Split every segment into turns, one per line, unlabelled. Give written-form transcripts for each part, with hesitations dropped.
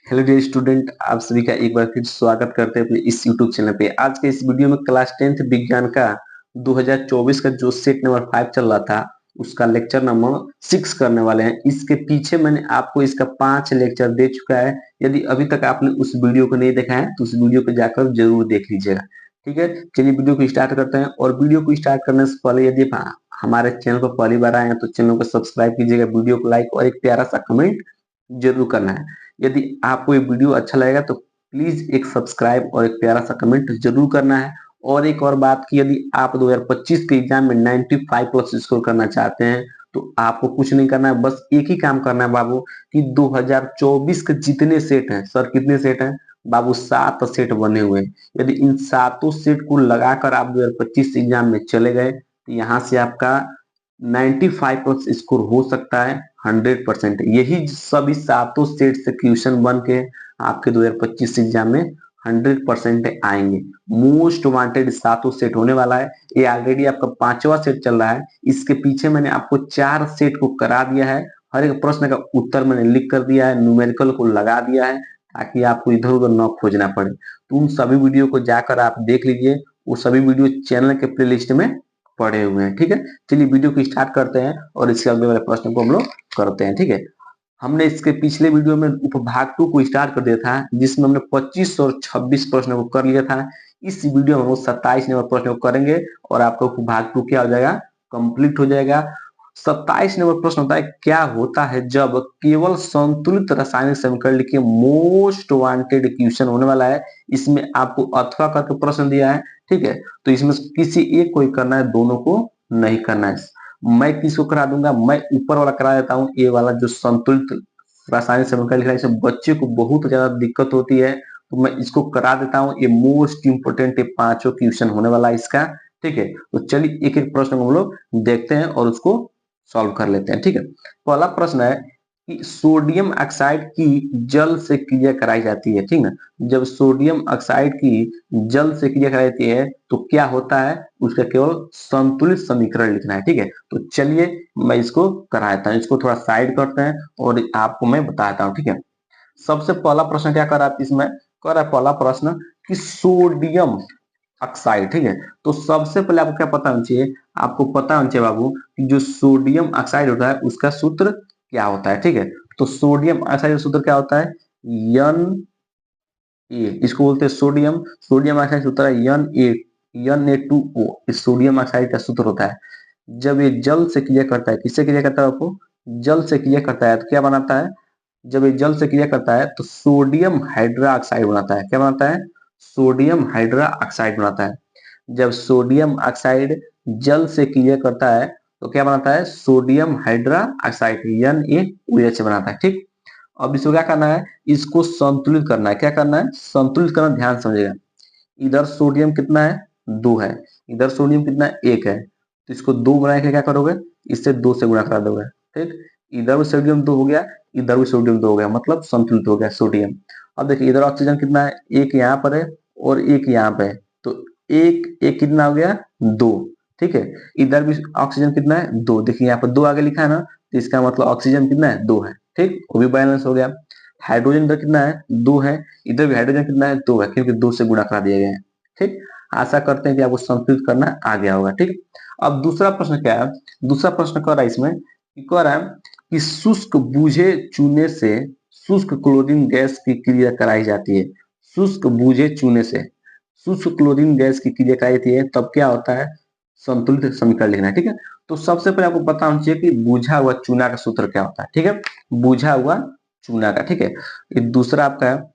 Hello dear student, आप सभी का एक बार फिर स्वागत करते हैं अपने इस यूट्यूब चैनल पे। आज के इस वीडियो में क्लास 10th विज्ञान का 2024 का जो सेट नंबर 5 चल रहा था उसका लेक्चर नंबर 6 करने वाले हैं। इसके पीछे मैंने आपको इसका 5 लेक्चर दे चुका है। यदि अभी तक आपने उस वीडियो को नहीं देखा है तो उस वीडियो को जाकर जरूर देख लीजिएगा। ठीक है, चलिए वीडियो को स्टार्ट करते हैं। और वीडियो को स्टार्ट करने से पहले यदि आप हमारे चैनल पर पहली बार आए हैं तो चैनल को सब्सक्राइब कीजिएगा, वीडियो को लाइक और एक प्यारा सा कमेंट जरूर करना है। यदि आपको ये वीडियो अच्छा लगेगा तो प्लीज एक सब्सक्राइब और एक प्यारा सा कमेंट जरूर करना है। और एक और बात की, यदि आप 2025 के एग्जाम में 95 प्लस स्कोर करना चाहते हैं तो आपको कुछ नहीं करना है, बस एक ही काम करना है बाबू कि 2024 के जितने सेट हैं, सर कितने सेट हैं बाबू, 7 सेट बने हुए हैं। यदि इन सातों सेट को लगाकर आप 2025 एग्जाम में चले गए तो यहाँ से आपका 95 प्लस स्कोर हो सकता है 100%। यही सभी सातों सेट से क्वेश्चन बन के आपके 2025 एग्जाम में 100% आएंगे। मोस्ट वांटेड सातों सेट होने वाला है। ये ऑलरेडी आपका 5वां सेट चल रहा है। इसके पीछे मैंने आपको 4 सेट को करा दिया है। हर एक प्रश्न का उत्तर मैंने लिख कर दिया है, न्यूमेरिकल को लगा दिया है ताकि आपको इधर उधर न खोजना पड़े। तो उन सभी वीडियो को जाकर आप देख लीजिए, वो सभी वीडियो चैनल के प्लेलिस्ट में पड़े हुए हैं। ठीक है, चलिए वीडियो को स्टार्ट करते हैं और इसके अगले वाले प्रश्न को हम लोग करते हैं। ठीक है, हमने इसके पिछले वीडियो में उपभाग 2 को स्टार्ट कर दिया था जिसमें हमने 25 और 26 प्रश्न को कर लिया था। इस वीडियो में हम 27 नंबर प्रश्न को करेंगे और आपका उपभाग 2 क्या हो जाएगा, कंप्लीट हो जाएगा। 27 नंबर प्रश्न होता है, क्या होता है जब केवल संतुलित रासायनिक समीकरण लिखिए। मोस्ट वांटेड क्वेश्चन होने वाला है। इसमें आपको अथवा करके प्रश्न दिया है। ठीक है, तो इसमें किसी एक को ही करना है, दोनों को नहीं करना है। मैं किसको करा दूंगा, मैं ऊपर वाला करा देता हूँ, ये वाला जो संतुलित रासायनिक समीकरण लिखना है, इसमें बच्चे को बहुत ज्यादा दिक्कत होती है तो मैं इसको करा देता हूँ। ये मोस्ट इंपोर्टेंट, ये 5 क्वेश्चन होने वाला है इसका। ठीक है, तो चलिए एक एक प्रश्न को हम लोग देखते हैं और उसको सॉल्व कर लेते हैं। ठीक है, पहला प्रश्न है कि सोडियम ऑक्साइड की जल से क्रिया कराई जाती है। ठीक है, जब सोडियम ऑक्साइड की जल से क्रिया कराई जाती है तो क्या होता है, उसका केवल संतुलित समीकरण लिखना है। ठीक है, तो चलिए मैं इसको कराता हूँ, इसको थोड़ा साइड करते हैं और आपको मैं बताता हूँ। ठीक है, सबसे पहला प्रश्न क्या कर रहा है इसमें, कर रहा है पहला प्रश्न कि सोडियम ऑक्साइड। ठीक है, तो सबसे पहले आपको क्या पता होना चाहिए, आपको पता होना चाहिए बाबू कि जो सोडियम ऑक्साइड होता है उसका सूत्र क्या होता है। ठीक है, तो सोडियम ऑक्साइड का सूत्र क्या होता है, एन ए, इसको बोलते हैं सोडियम। सोडियम ऑक्साइड सूत्र है Na2O। इस सोडियम ऑक्साइड का सूत्र होता है। जब ये जल से क्रिया करता है, किससे क्रिया करता है आपको, जल से क्रिया करता है तो क्या बनाता है, जब ये जल से क्रिया करता है तो सोडियम हाइड्रा ऑक्साइड बनाता है। क्या बनाता है, सोडियम हाइड्रा ऑक्साइड बनाता है। जब सोडियम ऑक्साइड जल से क्रिया करता है तो क्या बनाता है, सोडियम हाइड्रा ऑक्साइड NaOH बनाता है। ठीक, अब इसको क्या करना है, इसको संतुलित करना है। क्या करना है, संतुलित करना, ध्यान समझिएगा। इधर सोडियम कितना है, 2 है, इधर सोडियम कितना है, 1 है। तो इसको 2 बनाने के लिए क्या करोगे, इससे 2 से गुणा करा दोगे। ठीक, इधर भी सोडियम 2 हो गया, इधर भी सोडियम 2 हो गया, मतलब संतुलित हो गया सोडियम। अब देखिए इधर ऑक्सीजन कितना है, एक यहाँ पर है और एक यहाँ पे है, तो एक एक कितना हो गया, 2। ठीक है, इधर भी ऑक्सीजन कितना है, 2। देखिए यहाँ पर 2 आगे लिखा है ना, तो इसका मतलब ऑक्सीजन कितना है, 2 है। ठीक, वो भी बैलेंस हो गया। हाइड्रोजन इधर कितना है, 2 है, इधर भी हाइड्रोजन कितना है, 2 है, क्योंकि 2 से गुणा करा दिया गया है। ठीक, आशा करते हैं कि आपको संतुलित करना आ गया होगा। ठीक, अब दूसरा प्रश्न क्या है, दूसरा प्रश्न कह रहा है इसमें कि कह रहा है कि शुष्क बूझे चूने से शुष्क क्लोरीन गैस की क्रिया कराई जाती है। शुष्क बूझे चूने से शुष्क क्लोरीन गैस की क्रिया कराई जाती है, तब क्या होता है, संतुलित समीकरण लिखना है। ठीक है, तो सबसे पहले आपको पता होना चाहिए कि बूझा हुआ चूना का सूत्र क्या होता है। ठीक है, बूझा हुआ चूना का। ठीक है, ये दूसरा आपका है,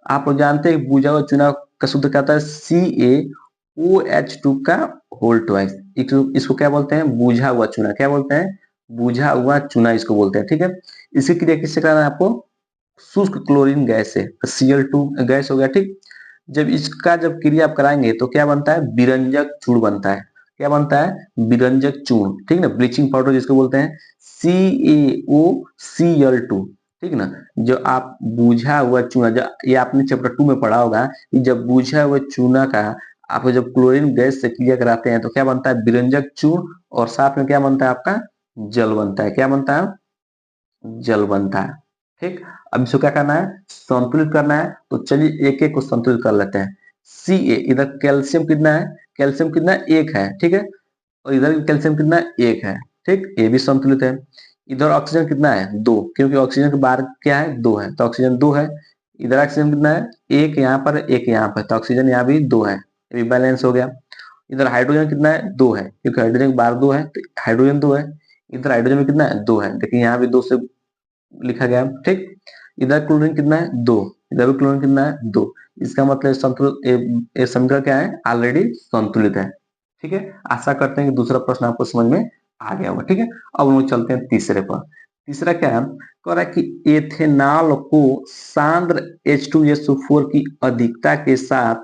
आप लोग जानते हैं बूझा हुआ चूना का सूत्र क्या होता है, CaOH2 का होल ट्वाइस। इसको क्या बोलते हैं, बूझा हुआ चूना। क्या बोलते हैं, बूझा हुआ चूना इसको बोलते हैं। ठीक है, इसकी क्रिया किससे कराना है आपको, शुष्क क्लोरीन गैस से, Cl2 गैस हो गया। ठीक, जब इसका जब क्रिया आप कराएंगे तो क्या बनता है, विरंजक चूर्ण बनता है। क्या बनता है, विरंजक चूर्ण। ठीक ना, ब्लीचिंग पाउडर जिसको बोलते हैं, CaOCl2। ठीक ना, जो आप बूझा हुआ चूना, जो ये आपने चैप्टर 2 में पढ़ा होगा कि जब बूझा हुआ चूना का आप जब क्लोरीन गैस से क्रिया कराते हैं तो क्या बनता है, विरंजक चूर्ण, और साथ में क्या बनता है आपका, जल बनता है। क्या बनता है, जल बनता है। ठीक। अब इसको क्या करना है, संतुलित करना है। तो चलिए एक एक को संतुलित कर लेते हैं। सी ए, इधर कैल्शियम कितना है, कैल्शियम कितना है, 1 है, ठीक है। और इधर भी कैल्शियम कितना है, 1 है, ठीक, ये भी संतुलित है। इधर ऑक्सीजन कितना है, 2, क्योंकि ऑक्सीजन के बार क्या है, 2 है, तो ऑक्सीजन 2 है। इधर ऑक्सीजन कितना है, 1 यहाँ पर, 1 यहाँ पर, तो ऑक्सीजन यहाँ भी 2 है, ये भी बैलेंस हो गया। इधर हाइड्रोजन कितना है, 2 है, क्योंकि हाइड्रोजन के बार 2 है, तो हाइड्रोजन 2 है। इधर हाइड्रोजन में कितना है, 2 है, देखिए यहाँ भी 2 से लिखा गया, ठीक। इधर क्लोरीन कितना है, 2, इधर भी क्लोरीन कितना है, 2। इसका मतलब संतुलित, ये समीकरण क्या है, ऑलरेडी संतुलित है, ठीक है। आशा करते हैं कि दूसरा प्रश्न आपको समझ में आ गया होगा, ठीक है। अब हम लोग चलते हैं तीसरे पर। तीसरा क्या है, कह रहा है कि एथेनॉल को सांद्र H2SO4 की अधिकता के साथ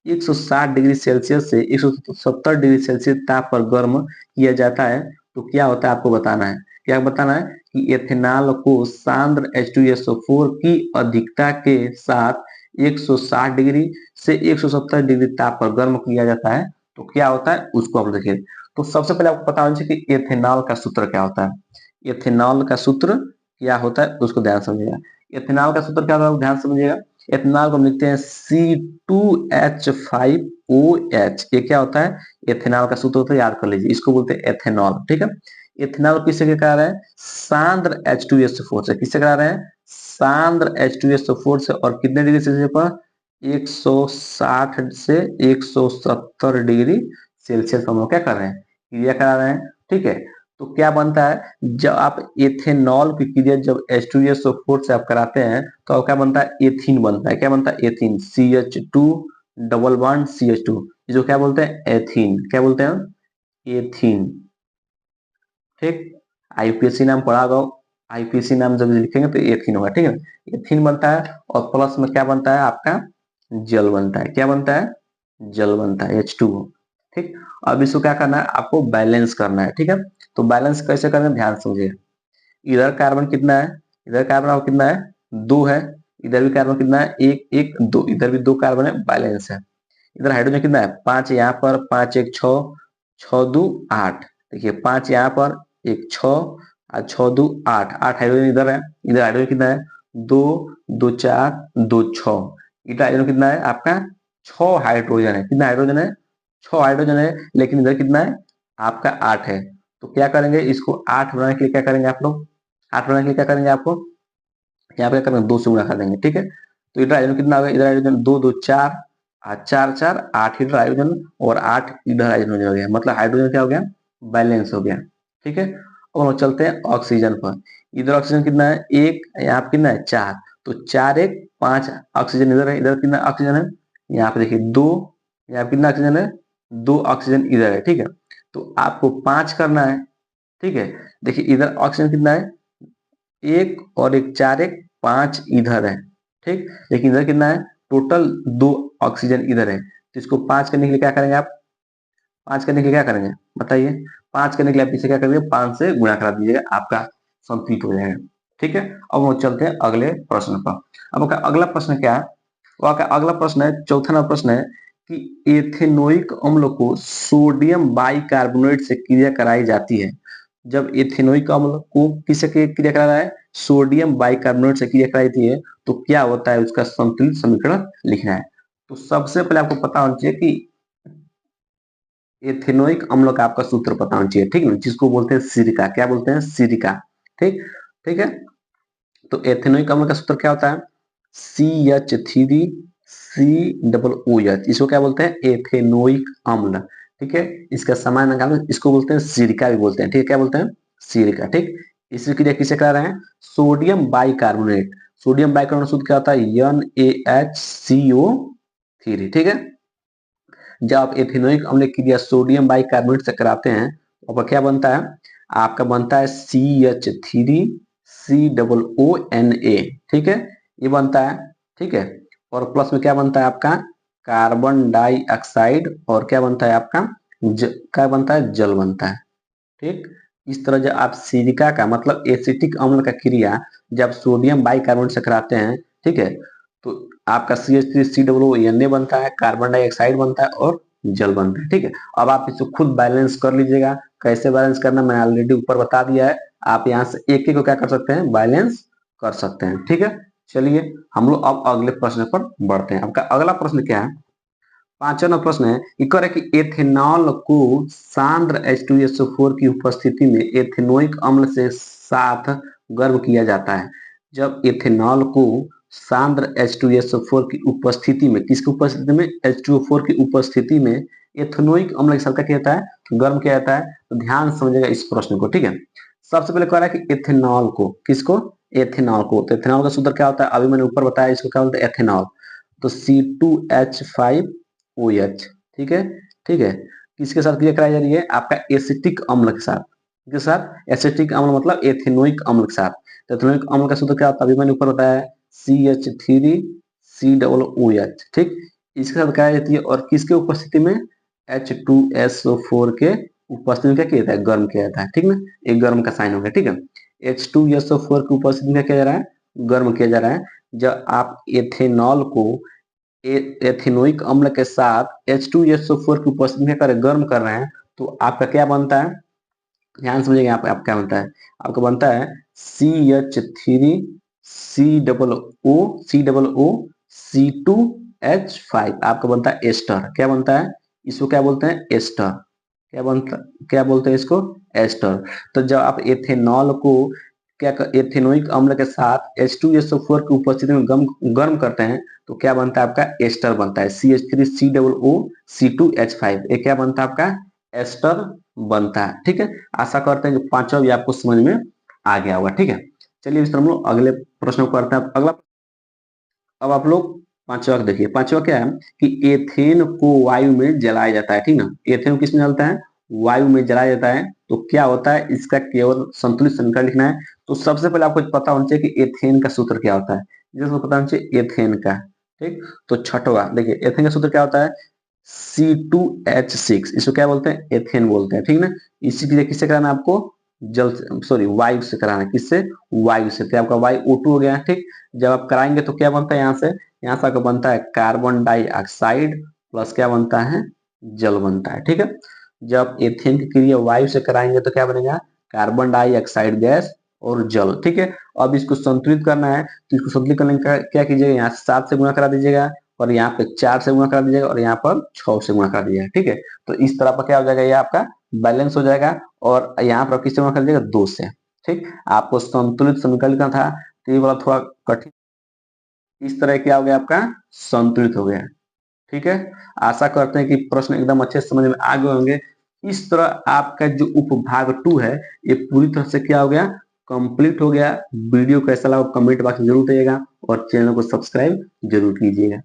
160 डिग्री सेल्सियस से 170 डिग्री सेल्सियस ताप पर गर्म किया जाता है, तो क्या होता है आपको बताना है। क्या बताना है कि एथेनॉल को सांद्र H2SO4 की अधिकता के साथ 160 डिग्री से 170 डिग्री ताप पर गर्म किया जाता है, तो क्या होता है उसको आप देखिए। तो सबसे पहले आपको पता होना चाहिए कि एथेनॉल का सूत्र क्या होता है। एथेनॉल का सूत्र क्या होता है उसको ध्यान समझिएगा। एथेनॉल का सूत्र क्या होता है ध्यान समझिएगा। एथेनॉल को हम लिखते हैं C2H5OH, ये क्या होता है, एथेनॉल का सूत्र होता है, याद कर लीजिए, इसको बोलते हैं एथेनॉल, ठीक है। एथेनॉल किससे करा रहे हैं, सांद्र H2SO4 से। किससे करा रहे हैं, सांद्र H2SO4 से। और कितने डिग्री सेल्सियस पर, 160 से 170 डिग्री सेल्सियस हम लोग क्या कर रहे हैं, क्रिया करा रहे हैं, ठीक है। तो क्या बनता है, जब आप एथेनॉल की क्रिया जब H2SO4 से आप कराते हैं तो अब क्या बनता है, एथीन बनता है। क्या बनता है, ethene, CH2 double bond CH2, जो क्या बोलते हैं, एथीन। क्या बोलते हैं, एथीन, ठीक। आईपीएससी नाम पढ़ा होगा, आईपीएससी नाम जब लिखेंगे तो एथीन होगा, ठीक है। एथीन बनता है और प्लस में क्या बनता है आपका, जल बनता है। क्या बनता है, जल बनता है, H2O, ठीक। अब इसको क्या करना है, आपको बैलेंस करना है, ठीक है। तो बैलेंस कैसे करना है ध्यान समझिए। इधर कार्बन कितना है, इधर कार्बन आपको कितना है, 2 है। इधर भी कार्बन कितना है, 1 1 2, इधर भी 2 कार्बन है, बैलेंस है। इधर हाइड्रोजन कितना है, 5 यहाँ पर, 5 1 6, 6 2 8, देखिए 5 यहाँ पर, 1 6 और 6 2 8, 8 हाइड्रोजन इधर है। इधर हाइड्रोजन कितना है, 2 2 4 2 6। इधर हाइड्रोजन कितना है आपका, 6 हाइड्रोजन है। कितना हाइड्रोजन है, 6 हाइड्रोजन है, लेकिन इधर कितना है आपका, 8 है। तो क्या करेंगे, इसको 8 बनाने के लिए क्या करेंगे आप लोग, 8 बनाने के लिए क्या करेंगे आपको, यहाँ पे क्या करेंगे, 2 से गुणा कर देंगे, ठीक है। तो इधर हाइड्रोजन कितना होगा, इधर हाइड्रोजन 2 2 4 4 4 8 इधर हाइड्रोजन और 8 इधर हाइड्रोजन हो गया, मतलब हाइड्रोजन क्या हो गया, बैलेंस हो गया, ठीक है। अब हम चलते हैं ऑक्सीजन पर। इधर ऑक्सीजन कितना है, 1, यहाँ पे कितना है, 4, तो 4 1 5 ऑक्सीजन इधर है। इधर कितना ऑक्सीजन है, यहाँ पे देखिए 2, यहाँ पे कितना ऑक्सीजन है, 2 ऑक्सीजन इधर है, ठीक है। तो आपको 5 करना है, ठीक है। देखिए इधर ऑक्सीजन कितना है, 1 और 1 4 1 5 इधर है, ठीक। लेकिन इधर कितना है, टोटल 2 ऑक्सीजन इधर है। तो इसको 5 करने के लिए क्या करेंगे आप, 5 करने के लिए क्या करेंगे बताइए, 5 करने के लिए आप इसे क्या करेंगे, 5 से गुणा करा दीजिएगा, आपका संतुलित हो जाएगा, ठीक है। अब हम चलते हैं अगले प्रश्न पर। अब आपका अगला प्रश्न क्या है, वो आपका अगला प्रश्न है, चौथा नंबर प्रश्न है कि एथेनोइक अम्ल को सोडियम बाइकार्बोनेट से क्रिया कराई जाती है। जब एथेनोइक अम्ल को किससे क्रिया करा रहा है, सोडियम बाइकार्बोनेट से क्रिया कराई जाती है, तो क्या होता है उसका संतुलित समीकरण लिखना है। तो सबसे पहले आपको पता होना चाहिए कि एथेनोइक अम्ल का आपका सूत्र पता होना चाहिए, ठीक है, जिसको बोलते हैं सिरिका। क्या बोलते हैं, सिरिका, ठीक। ठीक है। तो एथेनोइक अम्ल का सूत्र क्या होता है, CH3COOH, इसको क्या बोलते हैं, एथेनोइक अम्ल, ठीक है। इसका सामान्य नाम इसको बोलते हैं सिरिका भी बोलते हैं, ठीक है। क्या बोलते हैं, सिरिका, ठीक। इसकी क्रिया किसे करा रहे हैं, सोडियम बाइकार्बोनेट। सोडियम बाइकार्बोनेट शुद्ध क्या होता है, NaHCO3, ठीक है। जब आप एथेनोइक अम्ल की क्रिया सोडियम बाइकार्बोनेट से कराते हैं तो आपका क्या बनता है, आपका बनता है CH3COONA, ठीक है, ये बनता है, ठीक है। और प्लस में क्या बनता है आपका, कार्बन डाइऑक्साइड, और क्या बनता है आपका, क्या बनता है, जल बनता है, ठीक। इस तरह जब आप सिलिका का मतलब एसिटिक अम्ल का क्रिया जब सोडियम बाइकार्बोनेट से कराते हैं, ठीक है, तो आपका CH3COONA बनता है, कार्बन डाइऑक्साइड बनता है और जल बनता है, ठीक है। अब आप इसको खुद बैलेंस कर लीजिएगा। कैसे बैलेंस करना मैंने ऑलरेडी ऊपर बता दिया है, आप यहाँ से एक एक को क्या कर सकते हैं, बैलेंस कर सकते हैं। ठीक है, चलिए हम लोग अब अगले प्रश्न पर बढ़ते हैं। आपका अगला प्रश्न क्या है? पांचवा नंबर प्रश्न है कि करे कि एथेनॉल को सांद्र H2SO4 की उपस्थिति में एथेनोइक अम्ल से साथ गर्म किया जाता है। जब एथेनॉल को सांद्र H2SO4 की उपस्थिति में, किसकी उपस्थिति में? H2O4 की उपस्थिति में एथेनोइक अम्ल के साथ क्या किया जाता है? गर्म किया जाता है। तो ध्यान से समझिएगा इस प्रश्न को। ठीक है, सबसे पहले कह रहा है कि एथेनॉल को, किसको? एथेनॉल को। तो एथेनॉल का सूत्र क्या होता है? अभी मैंने ऊपर बताया, इसको क्या बोलते हैं? एथेनॉल। तो C2H5OH। ठीक है, ठीक है। किसके साथ क्रिया कराई जा रही है? आपका एसिटिक अम्ल के साथ। किसके साथ? एसिटिक अम्ल मतलब एथेनोइक अम्ल के साथ। तो एथेनोइक अम्ल का सूत्र क्या होता है? अभी मैंने ऊपर बताया CH3COOH। ठीक, इसके साथ कराई जाती है। और किसके उपस्थिति में? H2SO4 के उपस्थिति में क्या किया जाता है? गर्म किया जाता है। ठीक ना, एक गर्म का साइन हो गया। ठीक है, H2SO4 की उपस्थिति में क्या किया जा रहा है? गर्म किया जा रहा है। जब आप एथेनॉल को एथेनोइक अम्ल के साथ H2SO4 की उपस्थिति में गर्म कर रहे हैं, तो आपका क्या बनता है? ध्यान समझिएगा। यहाँ पे आप क्या बनता है? आपका बनता है CH3COO आपका बनता है एस्टर। क्या बनता है? इसको क्या बोलते हैं? एस्टर। क्या बोलते हैं इसको? एस्टर। तो जब आप एथेनॉल को एथेनोइक अम्ल के साथ H2SO4 की उपस्थिति में गर्म करते हैं, तो क्या बनता है? आपका एस्टर बनता है। CH3COO ये क्या बनता है? आपका एस्टर बनता है। ठीक है, आशा करते हैं कि पांचवा भी आपको समझ में आ गया होगा। ठीक है, चलिए इस तरह हम लोग अगले प्रश्न को करते हैं। अगला, अब आप लोग पांचवा देखिए। पांचवा क्या है कि एथेन को वायु में जलाया जाता है। ठीक ना, एथेन किस में जलता है? वायु में जलाया जाता है। तो क्या होता है? इसका केवल संतुलित समीकरण लिखना है। तो सबसे पहले आपको पता होना चाहिए कि एथेन का सूत्र क्या होता है। जिसको पता होना चाहिए एथेन का। ठीक, तो छठवा देखिए, एथेन का सूत्र क्या होता है? C2H6। इसको क्या बोलते हैं? एथेन बोलते हैं। ठीक ना, इसी क्रिया किससे कराना है आपको? जल से, सॉरी वायु से कराना है। किससे? वायु से। तो आपका वायु O2 हो गया। ठीक, जब आप कराएंगे तो क्या बनता है? यहाँ से आपका बनता है कार्बन डाइऑक्साइड प्लस क्या बनता है? जल बनता है। ठीक है, जब एथेन की क्रिया वायु से कराएंगे तो क्या बनेगा? कार्बन डाइऑक्साइड गैस और जल। ठीक है, अब इसको संतुलित करना है। तो इसको संतुलित करने का क्या कीजिएगा? यहाँ से 7 से गुणा करा दीजिएगा, और यहाँ पे 4 से गुणा करा दीजिएगा, और यहाँ पर 6 से गुणा करा दीजिएगा। ठीक है, तो इस तरह पर क्या हो जाएगा? ये आपका बैलेंस हो जाएगा। और यहाँ पर किससे गुणा कर दीजिएगा? 2 से। ठीक, आपको संतुलित समीकरण लिखना था, तो ये वाला थोड़ा कठिन। इस तरह क्या हो गया? आपका संतुलित हो गया। ठीक है, आशा करते हैं कि प्रश्न एकदम अच्छे से समझ में आ गए होंगे। इस तरह आपका जो उपभाग 2 है, ये पूरी तरह से क्या हो गया? कंप्लीट हो गया। वीडियो कैसा लगा कमेंट बॉक्स में जरूर बताइएगा, और चैनल को सब्सक्राइब जरूर कीजिएगा।